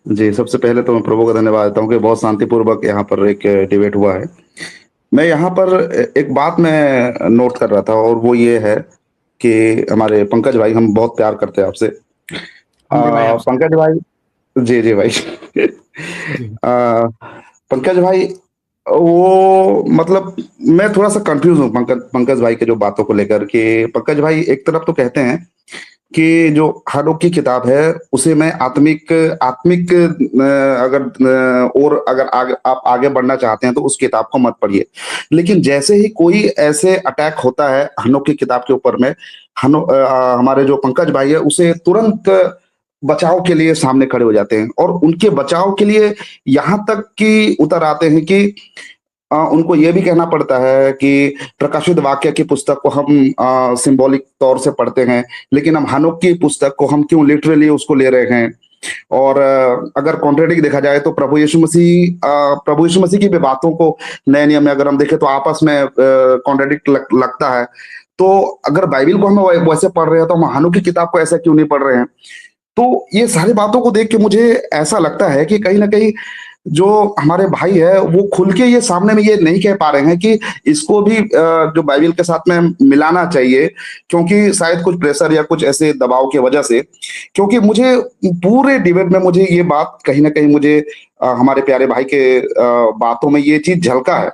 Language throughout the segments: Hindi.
जी, सबसे पहले तो मैं प्रभु का धन्यवाद देता हूँ कि बहुत शांतिपूर्वक यहाँ पर एक डिबेट हुआ है। मैं यहाँ पर एक बात मैं नोट कर रहा था और वो ये है कि हमारे पंकज भाई, हम बहुत प्यार करते हैं आपसे। हम भी भाई आपसे। पंकज भाई, जी, जी भाई। जी। अ, पंकज भाई, वो मतलब मैं थोड़ा-सा कन्फ्यूज़ हूँ पंकज पंकज भाई की जो बातों को लेकर कि पंकज भाई एक तरफ तो कहते हैं कि जो हाडोक की किताब है, उसे मैं आत्मिक आत्मिक और अगर आप आगे बढ़ना चाहते हैं तो उस किताब को मत पढ़िए। लेकिन जैसे ही कोई ऐसे अटैक होता है हनोक की किताब के ऊपर में, हमारे जो पंकज भाई है उसे तुरंत बचाव के लिए सामने खड़े हो जाते हैं और उनके बचाव के लिए यहाँ तक कि उतर आते हैं कि उनको ये भी कहना पड़ता है कि प्रकाशित वाक्य की पुस्तक को हम सिंबॉलिक तौर से पढ़ते हैं, लेकिन हम हनोक की पुस्तक को हम क्यों लिटरली उसको ले रहे हैं। और अगर कॉन्ट्रेडिक्ट देखा जाए तो प्रभु यीशु मसीह की भी बातों को नए नियम में अगर हम देखें तो आपस में कॉन्ट्रेडिक्ट लगता है। तो अगर बाइबिल को हम वैसे पढ़ रहे हैं तो हम हनोक की किताब को ऐसा क्यों नहीं पढ़ रहे हैं। तो ये सारी बातों को देख के मुझे ऐसा लगता है कि कहीं न कहीं जो हमारे भाई है वो खुल के ये सामने में ये नहीं कह पा रहे हैं कि इसको भी जो बाइबिल के साथ में मिलाना चाहिए, क्योंकि शायद कुछ प्रेशर या कुछ ऐसे दबाव की वजह से। क्योंकि मुझे पूरे डिबेट में मुझे ये बात कहीं न कहीं मुझे हमारे प्यारे भाई के बातों में ये चीज़ झलका है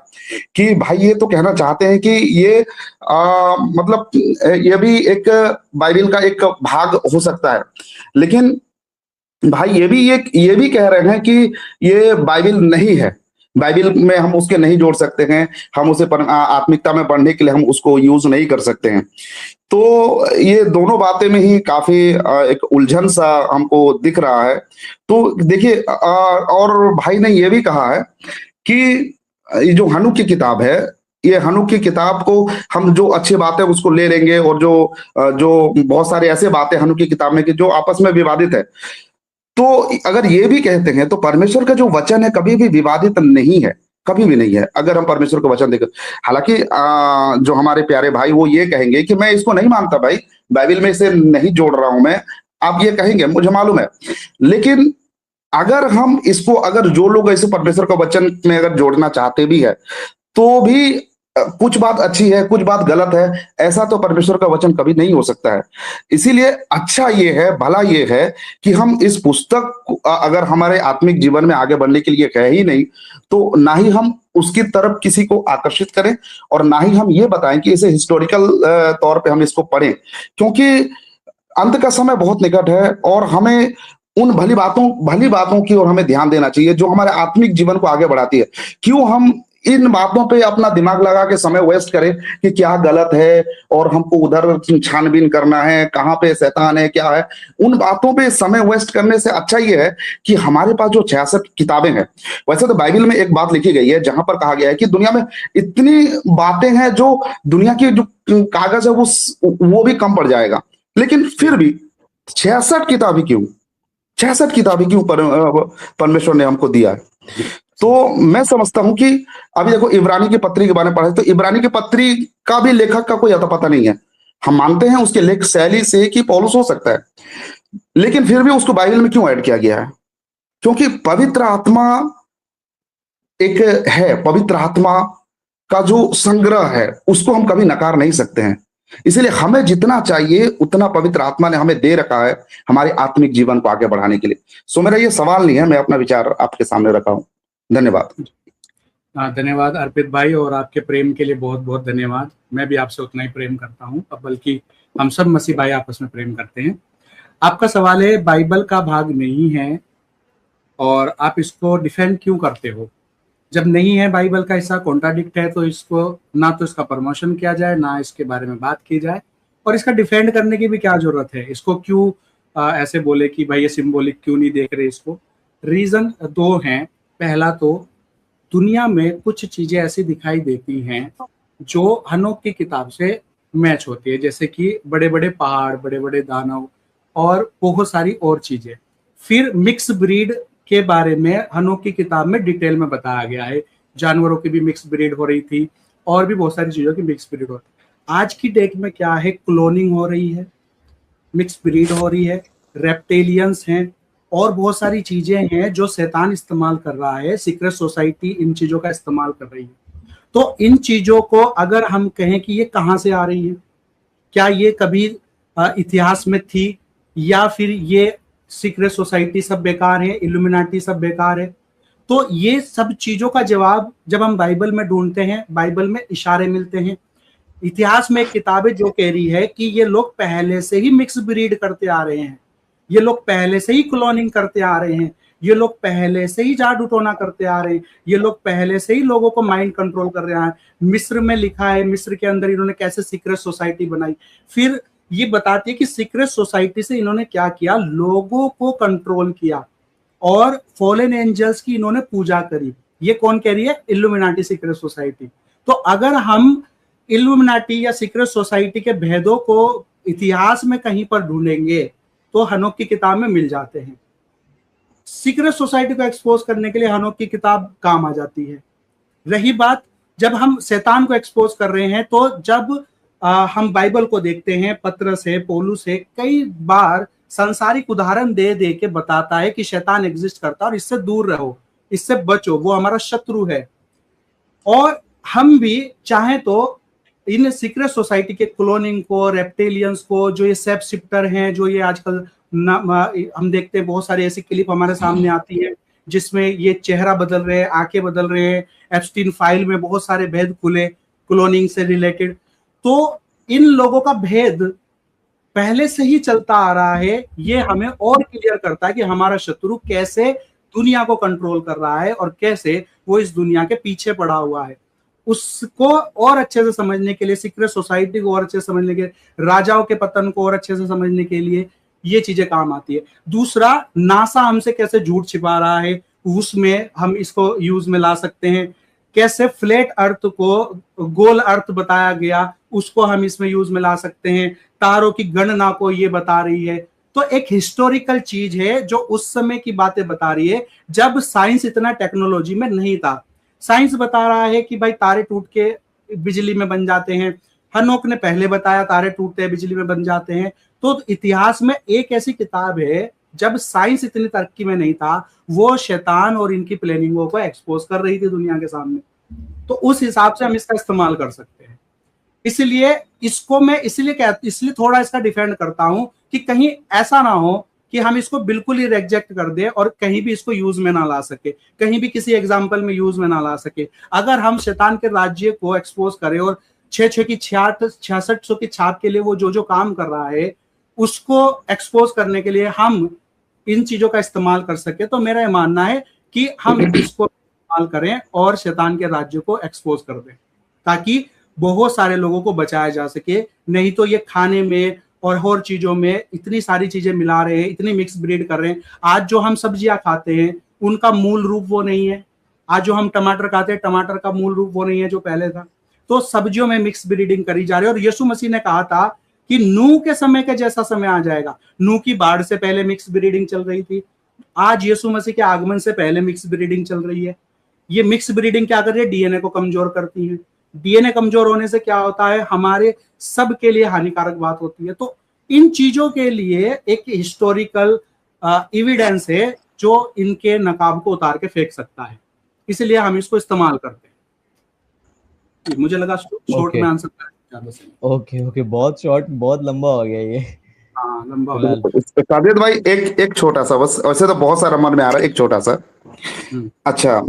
कि भाई ये तो कहना चाहते हैं कि ये मतलब ये भी एक बाइबिल का एक भाग हो सकता है। लेकिन भाई ये भी कह रहे हैं कि ये बाइबिल नहीं है। बाइबिल में हम उसके नहीं जोड़ सकते हैं, हम उसे आत्मिकता में बढ़ने के लिए हम उसको यूज़ नहीं कर सकते हैं। तो ये दोनों बातें में ही काफ़ी एक उलझन-सा हमको दिख रहा है। तो देखिए और भाई ने ये भी कहा है कि ये जो हनूक की किताब है, ये हनूक की किताब को हम जो अच्छी बातें उसको ले लेंगे और जो बहुत सारे ऐसे बातें हनूक की किताब में कि जो आपस में विवादित है। तो अगर ये भी कहते हैं तो परमेश्वर का जो वचन है कभी भी विवादित नहीं है, कभी भी नहीं है। अगर हम परमेश्वर का वचन देखें, हालाँकि जो हमारे प्यारे भाई वो ये कहेंगे कि मैं इसको नहीं मानता भाई, बाइबिल में इसे नहीं जोड़ रहा हूँ मैं। आप ये कहेंगे, मुझे मालूम है। लेकिन अगर हम इसको अगर जो लोग इसे परमेश्वर का वचन में अगर जोड़ना चाहते भी है, तो भी कुछ बात अच्छी है, कुछ बात गलत है, ऐसा तो परमेश्वर का वचन कभी नहीं हो सकता है। इसीलिए अच्छा ये है, भला ये है कि हम इस पुस्तक को अगर हमारे आत्मिक जीवन में आगे बढ़ने के लिए है ही नहीं, तो ना ही हम उसकी तरफ किसी को आकर्षित करें और ना ही हम ये बताएँ कि इसे हिस्टोरिकल तौर पे हम इसको पढ़ें। क्योंकि अंत का समय बहुत निकट है और हमें उन भली बातों की ओर हमें ध्यान देना चाहिए जो हमारे आत्मिक जीवन को आगे बढ़ाती है। क्यों हम इन बातों पे अपना दिमाग लगा के समय वेस्ट करें कि क्या गलत है और हमको उधर छानबीन करना है, कहाँ पे शैतान है, क्या है। उन बातों पे समय वेस्ट करने से अच्छा ये है कि हमारे पास जो 66 किताबें हैं, वैसे तो बाइबल में एक बात लिखी गई है जहां पर कहा गया है कि दुनिया में इतनी बातें हैं जो दुनिया की जो कागज है वो भी कम पड़ जाएगा। लेकिन फिर जी। भी 66 किताबें क्यों? 66 किताबें क्यों परमेश्वर ने हमको दिया है? जी। तो मैं समझता हूँ कि अभी देखो इब्रानी की पत्री के बारे में पढ़ा तो इब्रानी की पत्री का भी लेखक का कोई अता पता नहीं है। हम मानते हैं उसके लेख शैली से कि पौलुस हो सकता है। लेकिन फिर भी उसको बाइबल में क्यों ऐड किया गया है? क्योंकि पवित्र आत्मा एक है, पवित्र आत्मा का जो संग्रह है, उसको हम कभी नकार नहीं सकते हैं। इसीलिए हमें जितना चाहिए उतना पवित्र आत्मा ने हमें दे रखा है, हमारे आत्मिक जीवन को आगे बढ़ाने के लिए। सो मेरा ये सवाल नहीं है, मैं अपना विचार आपके सामने रखा हूँ। धन्यवाद। हाँ, धन्यवाद अर्पित भाई, और आपके प्रेम के लिए बहुत बहुत धन्यवाद। मैं भी आपसे उतना ही प्रेम करता हूँ, अब बल्कि हम सब मसीह भाई आपस में प्रेम करते हैं। आपका सवाल है बाइबल का भाग नहीं है और आप इसको डिफेंड क्यों करते हो। जब नहीं है बाइबल का हिस्सा, कॉन्ट्राडिक्ट है, तो इसको ना तो इसका प्रमोशन किया जाए, ना इसके बारे में बात की जाए, और इसका डिफेंड करने की भी क्या जरूरत है। इसको क्यों ऐसे बोले कि भाई ये सिंबॉलिक क्यों नहीं देख रहे इसको। रीजन दो हैं। पहला तो दुनिया में कुछ चीजें ऐसी दिखाई देती हैं जो हनोक की किताब से मैच होती है, जैसे कि बड़े बड़े पहाड़, बड़े बड़े दानव और बहुत सारी और चीजें। फिर मिक्स ब्रीड के बारे में हनोक की किताब में डिटेल में बताया गया है। जानवरों की भी मिक्स ब्रीड हो रही थी और भी बहुत सारी चीजों की मिक्स ब्रीड होती है। आज की डेट में क्या है, क्लोनिंग हो रही है, मिक्स ब्रीड हो रही है, रेप्टेलियंस हैं, और बहुत सारी चीजें हैं जो शैतान इस्तेमाल कर रहा है, सीक्रेट सोसाइटी इन चीजों का इस्तेमाल कर रही है। तो इन चीजों को अगर हम कहें कि ये कहां से आ रही है, क्या ये कभी इतिहास में थी, या फिर ये सीक्रेट सोसाइटी सब बेकार है, इल्यूमिनाटी सब बेकार है, तो ये सब चीजों का जवाब जब हम बाइबल में ढूंढते हैं, बाइबल में इशारे मिलते हैं। इतिहास में एक किताब है जो कह रही है कि ये लोग पहले से ही मिक्स ब्रीड करते आ रहे हैं, ये लोग पहले से ही क्लोनिंग करते आ रहे हैं, ये लोग पहले से ही जादू टोना करते आ रहे हैं, ये लोग पहले से ही लोगों को माइंड कंट्रोल कर रहे हैं। मिस्र में लिखा है, मिस्र के अंदर इन्होंने कैसे सीक्रेट सोसाइटी बनाई। फिर ये बताती है कि सीक्रेट सोसाइटी से इन्होंने क्या किया, लोगों को कंट्रोल किया और फॉलन एंजल्स की इन्होंने पूजा करी। ये कौन कह रही है? Illuminati secret society. तो अगर हम इल्यूमिनाटी या सीक्रेट सोसाइटी के भेदों को इतिहास में कहीं पर ढूंढेंगे तो हनोक की किताब में मिल जाते हैं। सीक्रेट सोसाइटी को एक्सपोज करने के लिए हनोक की किताब काम आ जाती है। रही बात जब हम शैतान को एक्सपोज कर रहे हैं, तो जब हम बाइबल को देखते हैं, पत्रस है, पौलुस है, कई बार सांसारिक उदाहरण दे दे के बताता है कि शैतान एग्जिस्ट करता है और इससे दूर रहो, इससे बचो, वो हमारा शत्रु है। और हम भी चाहें तो इन सीक्रेट सोसाइटी के क्लोनिंग को, रेप्टेलियंस को, जो ये सेप शिफ्टर हैं, जो ये आजकल हम देखते हैं, बहुत सारी ऐसी क्लिप हमारे सामने आती है जिसमें ये चेहरा बदल रहे हैं, आंखें बदल रहे हैं, एप्स्टीन फाइल में बहुत सारे भेद खुले क्लोनिंग से रिलेटेड। तो इन लोगों का भेद पहले से ही चलता आ रहा है। ये हमें और क्लियर करता है कि हमारा शत्रु कैसे दुनिया को कंट्रोल कर रहा है और कैसे वो इस दुनिया के पीछे पड़ा हुआ है। उसको और अच्छे से समझने के लिए, सीक्रेट सोसाइटी को और अच्छे से समझने के लिए, राजाओं के पतन को और अच्छे से समझने के लिए ये चीजें काम आती है। दूसरा, नासा हमसे कैसे झूठ छिपा रहा है, उसमें हम इसको यूज में ला सकते हैं। कैसे फ्लैट अर्थ को गोल अर्थ बताया गया, उसको हम इसमें यूज में ला सकते हैं। तारों की गणना को ये बता रही है। तो एक हिस्टोरिकल चीज है जो उस समय की बातें बता रही है जब साइंस इतना टेक्नोलॉजी में नहीं था। साइंस बता रहा है कि भाई तारे टूट के बिजली में बन जाते हैं। हनोक ने पहले बताया तारे टूटते हैं, बिजली में बन जाते हैं। तो इतिहास में एक ऐसी किताब है जब साइंस इतनी तरक्की में नहीं था, वो शैतान और इनकी प्लानिंगों को एक्सपोज कर रही थी दुनिया के सामने। तो उस हिसाब से हम इसका इस्तेमाल कर सकते हैं। इसलिए इसको मैं इसलिए थोड़ा इसका डिफेंड करता हूं कि कहीं ऐसा ना हो कि हम इसको बिल्कुल ही रिजेक्ट कर दे और कहीं भी इसको यूज में ना ला सके, कहीं भी किसी एग्जाम्पल में यूज में ना ला सके। अगर हम शैतान के राज्य को एक्सपोज करें और 6 की 6600 की छाप के लिए वो जो काम कर रहा है उसको एक्सपोज करने के लिए हम इन चीजों का इस्तेमाल कर सके, तो मेरा यह मानना है कि हम इसको इस्तेमाल करें और शैतान के राज्य को एक्सपोज कर दें ताकि बहुत सारे लोगों को बचाया जा सके। नहीं तो ये खाने में और चीजों में इतनी सारी चीजें मिला रहे हैं, इतनी मिक्स ब्रीड कर रहे हैं। आज जो हम सब्जियां खाते हैं उनका मूल रूप वो नहीं है। आज जो हम टमाटर खाते हैं, टमाटर का मूल रूप वो नहीं है जो पहले था। तो सब्जियों में मिक्स ब्रीडिंग करी जा रही है। और यीशु मसीह ने कहा था कि नूह के समय के जैसा समय आ जाएगा। नूह की बाढ़ से पहले मिक्स ब्रीडिंग चल रही थी, आज यीशु मसीह के आगमन से पहले मिक्स ब्रीडिंग चल रही है। ये मिक्स ब्रीडिंग क्या कर रही है? डीएनए को कमजोर करती है। डीएनए कमजोर होने से क्या होता है? हमारे सब के लिए हानिकारक बात होती है। तो इन चीजों के लिए एक हिस्टोरिकल एविडेंस है जो इनके नकाब को उतार के फेंक सकता है, इसलिए हम इसको इस्तेमाल करते हैं। मुझे लगा शॉर्ट में आंसर ज्यादा सही। ओके, बहुत शॉर्ट, बहुत लंबा हो गया ये। हाँ, लंबा हो गया। साजिद भाई एक छोटा सा, बस वैसे तो बहुत सारा मन में आ रहा है, एक छोटा सा। अच्छा,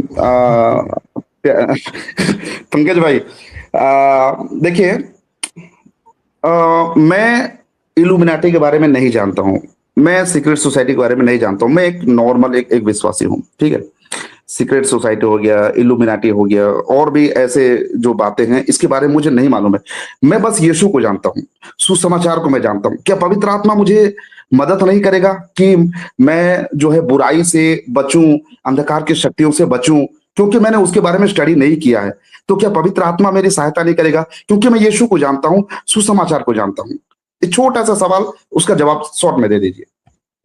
पंकज भाई, देखिए, मैं इल्यूमिनाटी के बारे में नहीं जानता हूं, मैं सीक्रेट सोसाइटी के बारे में नहीं जानता हूं। मैं एक नॉर्मल एक विश्वासी हूं, ठीक है। सीक्रेट सोसाइटी हो गया, इल्यूमिनाटी हो गया, और भी ऐसे जो बातें हैं इसके बारे में मुझे नहीं मालूम है। मैं बस यीशु को जानता हूं, सुसमाचार को मैं जानता हूं। क्या पवित्र आत्मा मुझे मदद नहीं करेगा कि मैं जो है बुराई से बचूं, अंधकार की शक्तियों से बचूं? क्योंकि मैंने उसके बारे में स्टडी नहीं किया है, तो क्या पवित्र आत्मा मेरी सहायता नहीं करेगा? क्योंकि मैं यीशु को जानता हूं, सुसमाचार को जानता हूं। एक छोटा सा सवाल, उसका जवाब शॉर्ट में दे दीजिए।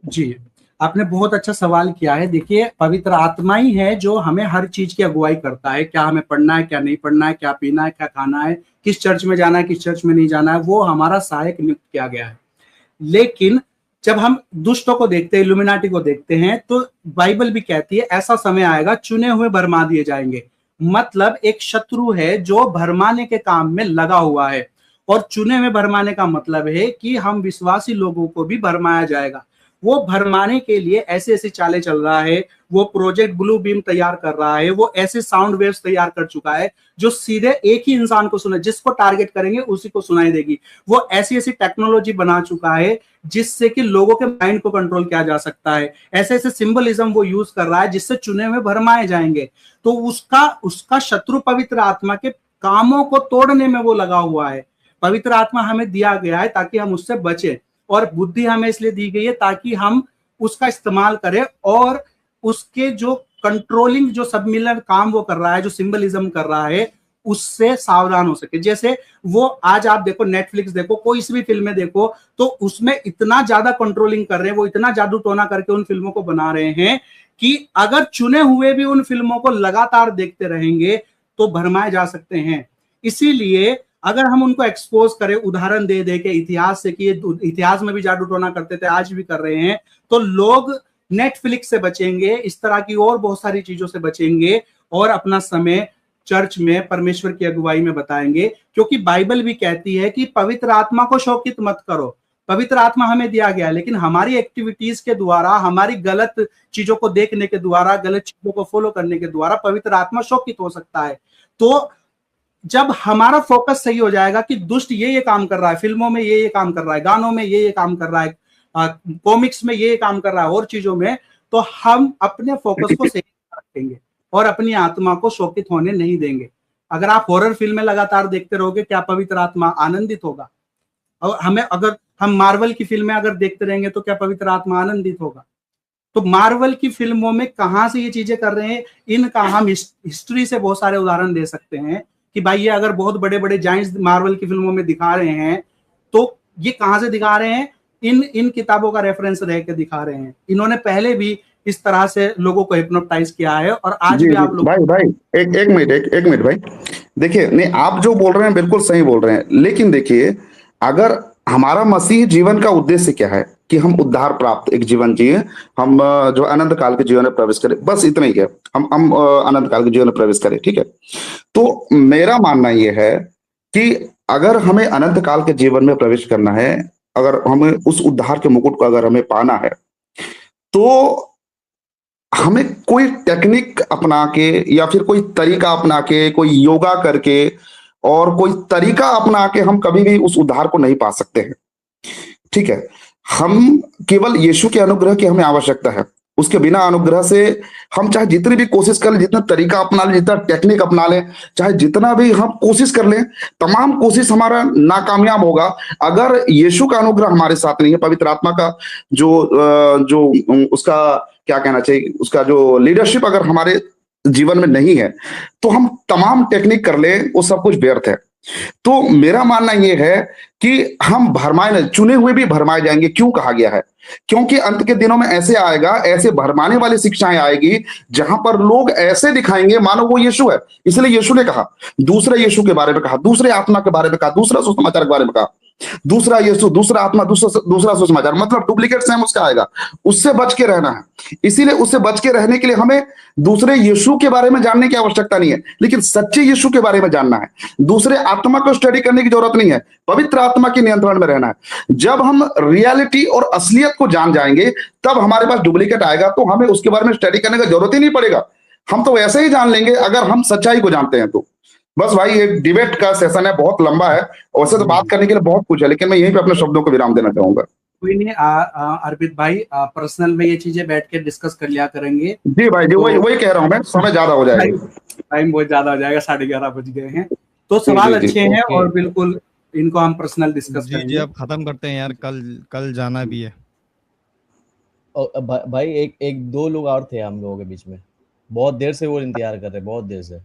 जी, आपने बहुत अच्छा सवाल किया है। देखिए, पवित्र आत्मा ही है जो हमें हर चीज की अगुवाई करता है। क्या हमें पढ़ना है, क्या नहीं पढ़ना है, क्या पीना है, क्या खाना है, किस चर्च में जाना है, किस चर्च में नहीं जाना है, वो हमारा सहायक नियुक्त किया गया है। लेकिन जब हम दुष्टों को देखते हैं, इल्यूमिनाटी को देखते हैं, तो बाइबल भी कहती है ऐसा समय आएगा चुने हुए भरमा दिए जाएंगे। मतलब एक शत्रु है जो भरमाने के काम में लगा हुआ है, और चुने हुए भरमाने का मतलब है कि हम विश्वासी लोगों को भी भरमाया जाएगा। वो भरमाने के लिए ऐसे ऐसी चालें चल रहा है, वो प्रोजेक्ट ब्लू बीम तैयार कर रहा है, वो ऐसे साउंड वेव्स तैयार कर चुका है जो सीधे एक ही इंसान को सुना, जिसको टारगेट करेंगे उसी को सुनाई देगी। वो ऐसी ऐसी टेक्नोलॉजी बना चुका है जिससे कि लोगों के माइंड को कंट्रोल किया जा सकता है। ऐसे ऐसे सिंबलिज्म वो यूज कर रहा है जिससे चुने हुए भरमाए जाएंगे। तो उसका शत्रु पवित्र आत्मा के कामों को तोड़ने में वो लगा हुआ है। पवित्र आत्मा हमें दिया गया है ताकि हम उससे बचें, और बुद्धि हमें इसलिए दी गई है ताकि हम उसका इस्तेमाल करें, और उसके जो कंट्रोलिंग जो सबमिलर काम वो कर रहा है, जो सिंबलिज्म कर रहा है, उससे सावधान हो सके। जैसे वो आज आप देखो, नेटफ्लिक्स देखो, कोई सी भी फिल्में देखो, तो उसमें इतना ज्यादा कंट्रोलिंग कर रहे हैं, वो इतना जादू टोना करके उन फिल्मों को बना रहे हैं कि अगर चुने हुए भी उन फिल्मों को लगातार देखते रहेंगे तो भरमाए जा सकते हैं। इसीलिए अगर हम उनको एक्सपोज करें, उदाहरण दे दे के इतिहास से कि ये इतिहास में भी जादू टोना करते थे, आज भी कर रहे हैं, तो लोग नेटफ्लिक्स से बचेंगे, इस तरह की और बहुत सारी चीजों से बचेंगे, और अपना समय चर्च में परमेश्वर की अगुवाई में बताएंगे। क्योंकि बाइबल भी कहती है कि पवित्र आत्मा को शोकित मत करो। पवित्र आत्मा हमें दिया गया, लेकिन हमारी एक्टिविटीज के द्वारा, हमारी गलत चीजों को देखने के द्वारा, गलत चीजों को फॉलो करने के द्वारा पवित्र आत्मा शोकित हो सकता है। तो जब हमारा फोकस सही हो जाएगा कि दुष्ट ये काम कर रहा है, फिल्मों में ये काम कर रहा है, गानों में ये काम कर रहा है, कॉमिक्स में ये काम कर रहा है, और चीजों में, तो हम अपने फोकस को सही रखेंगे और अपनी आत्मा को शोकित होने नहीं देंगे। अगर आप हॉरर फिल्में लगातार देखते रहोगे, क्या पवित्र आत्मा आनंदित होगा? और अगर हम मार्वल की फिल्में अगर देखते रहेंगे तो क्या पवित्र आत्मा आनंदित होगा? तो मार्वल की फिल्मों में कहां से ये चीजें कर रहे हैं, इनका हम हिस्ट्री से बहुत सारे उदाहरण दे सकते हैं कि भाई ये अगर बहुत बड़े बड़े जायंट्स मार्वल की फिल्मों में दिखा रहे हैं, तो ये कहां से दिखा रहे हैं? इन किताबों का रेफरेंस रह के दिखा रहे हैं। इन्होंने पहले भी इस तरह से लोगों को हिप्नोटाइज किया है, और आज भी आप लोग भाई एक मिनट भाई, देखिए, नहीं, आप जो बोल रहे हैं बिल्कुल सही बोल रहे हैं, लेकिन देखिए, अगर हमारा मसीह जीवन का उद्देश्य क्या है कि हम उद्धार प्राप्त एक जीवन जिए, हम जो अनंत काल के जीवन में प्रवेश करें, बस इतना ही है। हम अनंत काल के जीवन में प्रवेश करें, ठीक है। तो मेरा मानना यह है कि अगर हमें अनंत काल के जीवन में प्रवेश करना है, अगर हमें उस उद्धार के मुकुट को अगर हमें पाना है, तो हमें कोई टेक्निक अपना के या फिर कोई तरीका अपना के, कोई योगा करके और कोई तरीका अपना के हम कभी भी उस उद्धार को नहीं पा सकते हैं, ठीक है। हम केवल यीशु के अनुग्रह की हमें आवश्यकता है। उसके बिना अनुग्रह से हम चाहे जितनी भी कोशिश कर लें, जितना तरीका अपना लें, जितना टेक्निक अपना लें, चाहे जितना भी हम कोशिश कर लें, तमाम कोशिश हमारा नाकामयाब होगा अगर यीशु का अनुग्रह हमारे साथ नहीं है। पवित्र आत्मा का जो उसका क्या कहना चाहिए, उसका जो लीडरशिप अगर हमारे जीवन में नहीं है, तो हम तमाम टेक्निक कर ले, वो सब कुछ व्यर्थ है। तो मेरा मानना यह है कि हम भरमाए नहीं, चुने हुए भी भरमाए जाएंगे। क्यों कहा गया है? क्योंकि अंत के दिनों में ऐसे आएगा, ऐसे भरमाने वाली शिक्षाएं आएगी जहां पर लोग ऐसे दिखाएंगे मानो वो यीशु है। इसलिए यीशु ने कहा, दूसरे यीशु के बारे में कहा, दूसरे आत्मा के बारे में कहा, दूसरा सुसमाचार के बारे में कहा, दूसरा यीशु, दूसरा आत्मा, दूसरा सुसमाचार, मतलब डुप्लीकेट सेम उसका आएगा। उससे बच के रहना है। इसीलिए उससे बच के रहने के लिए हमें दूसरे यीशु के बारे में जानने की आवश्यकता नहीं है, लेकिन सच्चे यीशु के बारे में जानना है। दूसरे आत्मा को स्टडी करने की जरूरत नहीं है, पवित्र आत्मा के नियंत्रण में रहना है। जब हम रियलिटी और असलियत को जान जाएंगे, तब हमारे पास डुप्लीकेट आएगा तो हमें उसके बारे में स्टडी करने की जरूरत ही नहीं पड़ेगा। हम तो वैसे ही जान लेंगे अगर हम सच्चाई को जानते हैं तो। बस भाई, एक डिबेट का सेशन है, बहुत लंबा है, वैसे तो बात करने के लिए बहुत कुछ है, लेकिन मैं यहीं पे अपने शब्दों को विराम देना चाहूंगा। कोई नहीं, अर्पित भाई, पर्सनल में ये चीजें बैठ के डिस्कस कर लिया करेंगे। जी भाई जी, वही कह रहा हूँ मैं, समय ज्यादा हो जाएगा, टाइम बहुत ज्यादा हो जाएगा, 11:30 बज गए हैं। तो सवाल अच्छे हैं और बिल्कुल इनको हम पर्सनल डिस्कस करेंगे। जी, अब खत्म करते हैं यार, कल जाना भी है। भाई एक दो लोग और थे हम लोगों के बीच में, बहुत देर से वो इंतजार कर रहे, बहुत देर से।